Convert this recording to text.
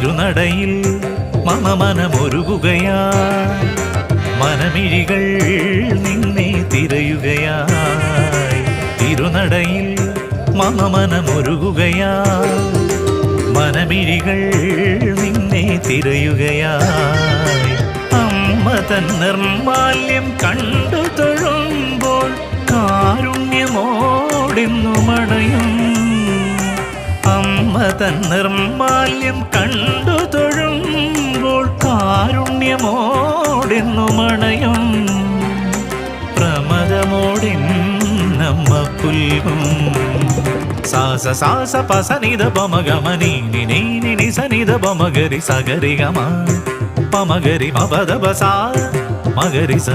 തിരുനടയിൽ മമ മനമൊരുകുകയായി മനമിഴികൾ നിന്നെ തിരയുകയായി തിരുനടയിൽ മമ മനമൊരുകുകയായി മനമിഴികൾ നിന്നെ തിരയുകയായി അമ്മ തൻ നിർമാല്യം കണ്ടു തൊഴുമ്പോൾ കാരുണ്യമോടെന്നു മണയും അമ്മ തൻ നിർമാല്യം കണ്ടു തൊഴുമ്പോൾ കാരുണ്യമോടെന്നു മണയും പ്രമദമോടെന്നമ്മ പുൽകും സാസ സാസ പസനിത പമഗമനി നിനി സനിത പമഗരി സഗരി ഗമ പമഗരി മപദ ബസ മഗരി സ